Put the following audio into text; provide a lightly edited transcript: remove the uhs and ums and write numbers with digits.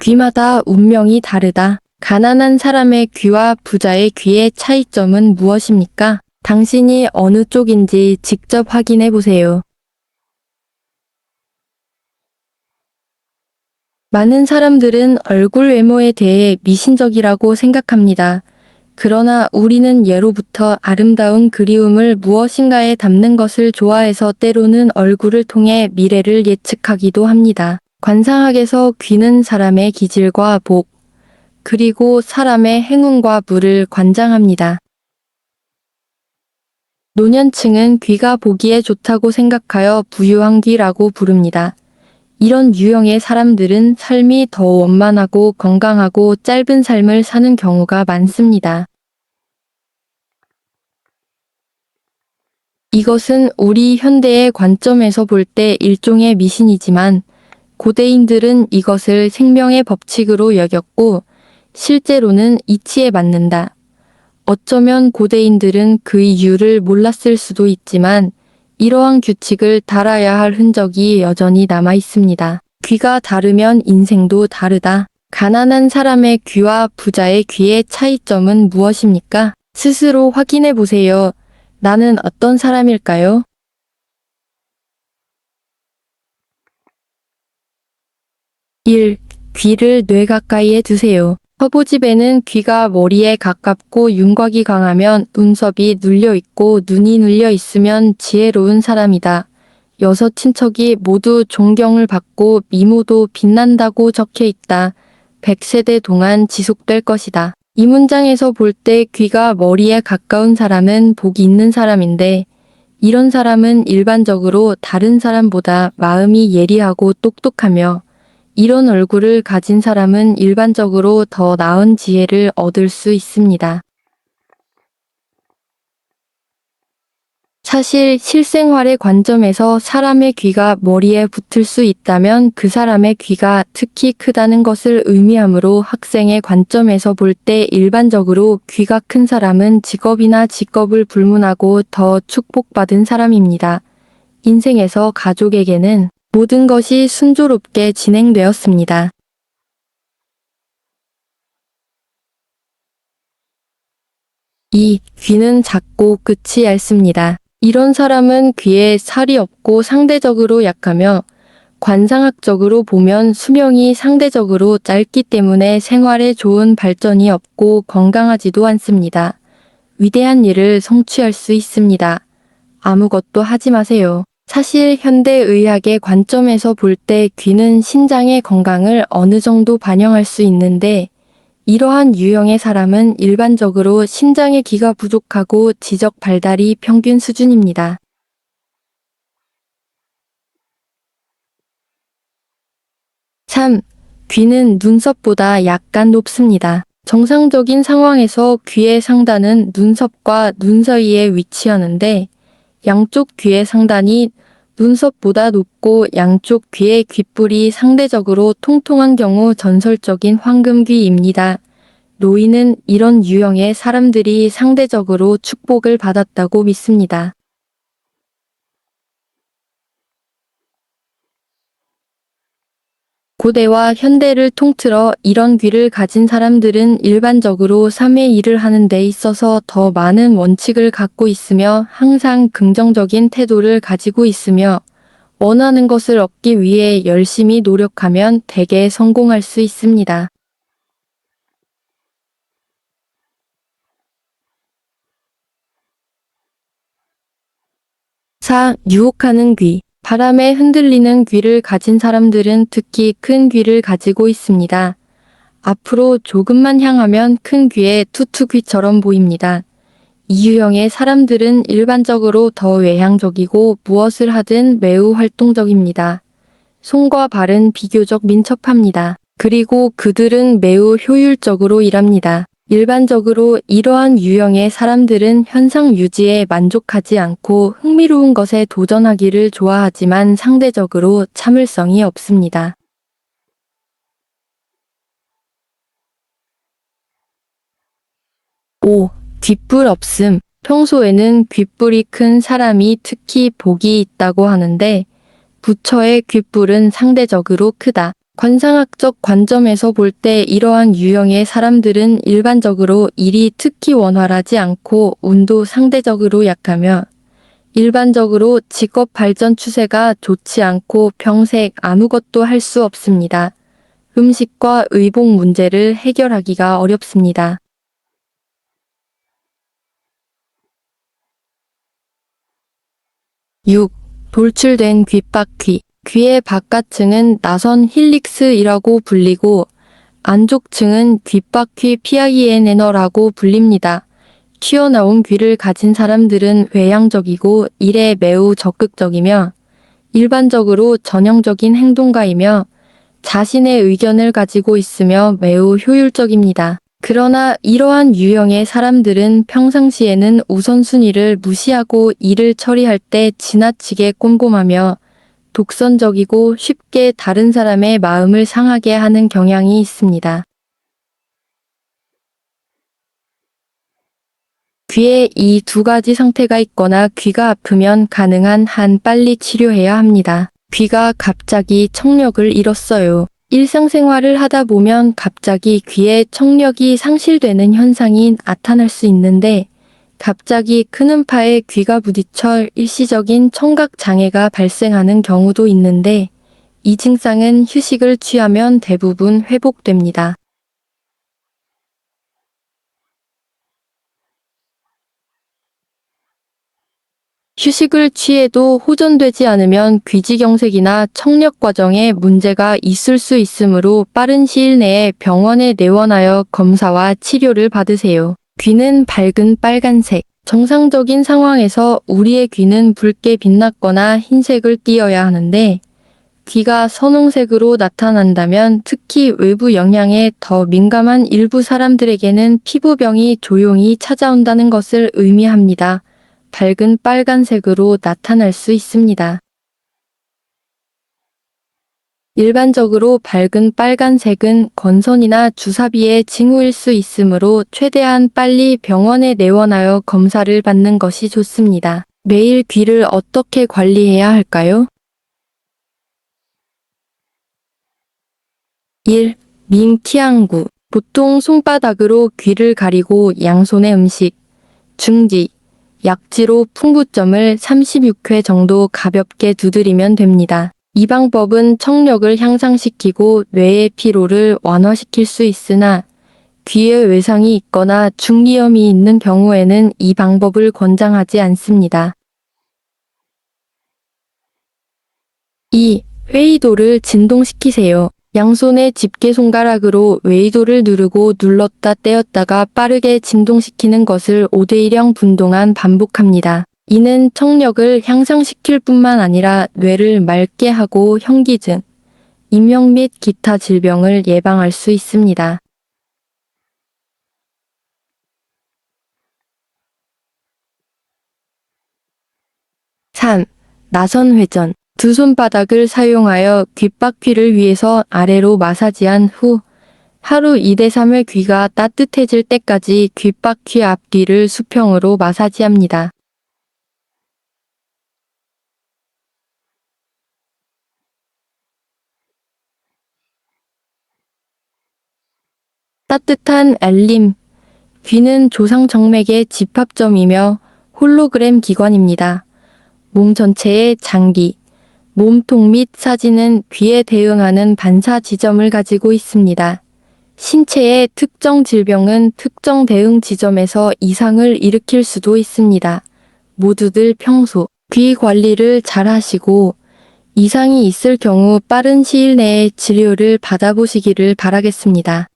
귀마다 운명이 다르다. 가난한 사람의 귀와 부자의 귀의 차이점은 무엇입니까? 당신이 어느 쪽인지 직접 확인해 보세요. 많은 사람들은 얼굴 외모에 대해 미신적이라고 생각합니다. 그러나 우리는 예로부터 아름다운 그리움을 무엇인가에 담는 것을 좋아해서 때로는 얼굴을 통해 미래를 예측하기도 합니다. 관상학에서 귀는 사람의 기질과 복, 그리고 사람의 행운과 물을 관장합니다. 노년층은 귀가 보기에 좋다고 생각하여 부유한 귀라고 부릅니다. 이런 유형의 사람들은 삶이 더 원만하고 건강하고 짧은 삶을 사는 경우가 많습니다. 이것은 우리 현대의 관점에서 볼 때 일종의 미신이지만 고대인들은 이것을 생명의 법칙으로 여겼고 실제로는 이치에 맞는다. 어쩌면 고대인들은 그 이유를 몰랐을 수도 있지만 이러한 규칙을 달아야 할 흔적이 여전히 남아 있습니다. 귀가 다르면 인생도 다르다. 가난한 사람의 귀와 부자의 귀의 차이점은 무엇입니까? 스스로 확인해 보세요. 나는 어떤 사람일까요? 1. 귀를 뇌 가까이에 두세요. 허보집에는 귀가 머리에 가깝고 윤곽이 강하면 눈썹이 눌려 있고 눈이 눌려 있으면 지혜로운 사람이다. 여섯 친척이 모두 존경을 받고 미모도 빛난다고 적혀 있다. 100세대 동안 지속될 것이다. 이 문장에서 볼 때 귀가 머리에 가까운 사람은 복이 있는 사람인데 이런 사람은 일반적으로 다른 사람보다 마음이 예리하고 똑똑하며 이런 얼굴을 가진 사람은 일반적으로 더 나은 지혜를 얻을 수 있습니다. 사실 실생활의 관점에서 사람의 귀가 머리에 붙을 수 있다면 그 사람의 귀가 특히 크다는 것을 의미하므로 학생의 관점에서 볼 때 일반적으로 귀가 큰 사람은 직업이나 직업을 불문하고 더 축복받은 사람입니다. 인생에서 가족에게는 모든 것이 순조롭게 진행되었습니다. 2. 귀는 작고 끝이 얇습니다. 이런 사람은 귀에 살이 없고 상대적으로 약하며 관상학적으로 보면 수명이 상대적으로 짧기 때문에 생활에 좋은 발전이 없고 건강하지도 않습니다. 위대한 일을 성취할 수 있습니다. 아무것도 하지 마세요. 사실 현대의학의 관점에서 볼 때 귀는 신장의 건강을 어느 정도 반영할 수 있는데 이러한 유형의 사람은 일반적으로 신장의 기가 부족하고 지적 발달이 평균 수준입니다. 3. 귀는 눈썹보다 약간 높습니다. 정상적인 상황에서 귀의 상단은 눈썹과 눈 사이에 위치하는데 양쪽 귀의 상단이 눈썹보다 높고 양쪽 귀의 귓불이 상대적으로 통통한 경우 전설적인 황금귀입니다. 노인은 이런 유형의 사람들이 상대적으로 축복을 받았다고 믿습니다. 고대와 현대를 통틀어 이런 귀를 가진 사람들은 일반적으로 삶의 일을 하는 데 있어서 더 많은 원칙을 갖고 있으며 항상 긍정적인 태도를 가지고 있으며 원하는 것을 얻기 위해 열심히 노력하면 대개 성공할 수 있습니다. 4. 유혹하는 귀. 바람에 흔들리는 귀를 가진 사람들은 특히 큰 귀를 가지고 있습니다. 앞으로 조금만 향하면 큰 귀에 투투귀처럼 보입니다. 이 유형의 사람들은 일반적으로 더 외향적이고 무엇을 하든 매우 활동적입니다. 손과 발은 비교적 민첩합니다. 그리고 그들은 매우 효율적으로 일합니다. 일반적으로 이러한 유형의 사람들은 현상 유지에 만족하지 않고 흥미로운 것에 도전하기를 좋아하지만 상대적으로 참을성이 없습니다. 5. 귓불 없음. 평소에는 귓불이 큰 사람이 특히 복이 있다고 하는데 부처의 귓불은 상대적으로 크다. 관상학적 관점에서 볼 때 이러한 유형의 사람들은 일반적으로 일이 특히 원활하지 않고 운도 상대적으로 약하며 일반적으로 직업 발전 추세가 좋지 않고 평생 아무것도 할 수 없습니다. 음식과 의복 문제를 해결하기가 어렵습니다. 6. 돌출된 귓바퀴. 귀의 바깥층은 나선 힐릭스이라고 불리고 안쪽층은 귓바퀴 피아이에네너라고 불립니다. 튀어나온 귀를 가진 사람들은 외향적이고 일에 매우 적극적이며 일반적으로 전형적인 행동가이며 자신의 의견을 가지고 있으며 매우 효율적입니다. 그러나 이러한 유형의 사람들은 평상시에는 우선순위를 무시하고 일을 처리할 때 지나치게 꼼꼼하며 독선적이고 쉽게 다른 사람의 마음을 상하게 하는 경향이 있습니다. 귀에 이 두 가지 상태가 있거나 귀가 아프면 가능한 한 빨리 치료해야 합니다. 귀가 갑자기 청력을 잃었어요. 일상생활을 하다 보면 갑자기 귀의 청력이 상실되는 현상이 나타날 수 있는데 갑자기 큰 음파에 귀가 부딪혀 일시적인 청각 장애가 발생하는 경우도 있는데 이 증상은 휴식을 취하면 대부분 회복됩니다. 휴식을 취해도 호전되지 않으면 귀지경색이나 청력 과정에 문제가 있을 수 있으므로 빠른 시일 내에 병원에 내원하여 검사와 치료를 받으세요. 귀는 밝은 빨간색. 정상적인 상황에서 우리의 귀는 붉게 빛났거나 흰색을 띠어야 하는데 귀가 선홍색으로 나타난다면 특히 외부 영향에 더 민감한 일부 사람들에게는 피부병이 조용히 찾아온다는 것을 의미합니다. 밝은 빨간색으로 나타날 수 있습니다. 일반적으로 밝은 빨간색은 건선이나 주사비의 징후일 수 있으므로 최대한 빨리 병원에 내원하여 검사를 받는 것이 좋습니다. 매일 귀를 어떻게 관리해야 할까요? 1. 민키항구. 보통 손바닥으로 귀를 가리고 양손의 음식, 중지, 약지로 풍부점을 36회 정도 가볍게 두드리면 됩니다. 이 방법은 청력을 향상시키고 뇌의 피로를 완화시킬 수 있으나 귀에 외상이 있거나 중이염이 있는 경우에는 이 방법을 권장하지 않습니다. 2. 웨이도를 진동시키세요. 양손의 집게손가락으로 웨이도를 누르고 눌렀다 떼었다가 빠르게 진동시키는 것을 5대1형 분동안 반복합니다. 이는 청력을 향상시킬 뿐만 아니라 뇌를 맑게 하고 현기증, 임용 및 기타 질병을 예방할 수 있습니다. 3. 나선 회전. 두 손바닥을 사용하여 귓바퀴를 위에서 아래로 마사지한 후 하루 2대3회 귀가 따뜻해질 때까지 귓바퀴 앞뒤를 수평으로 마사지합니다. 따뜻한 알림. 귀는 조상정맥의 집합점이며 홀로그램 기관입니다. 몸 전체의 장기, 몸통 및 사지는 귀에 대응하는 반사 지점을 가지고 있습니다. 신체의 특정 질병은 특정 대응 지점에서 이상을 일으킬 수도 있습니다. 모두들 평소 귀 관리를 잘 하시고 이상이 있을 경우 빠른 시일 내에 치료를 받아보시기를 바라겠습니다.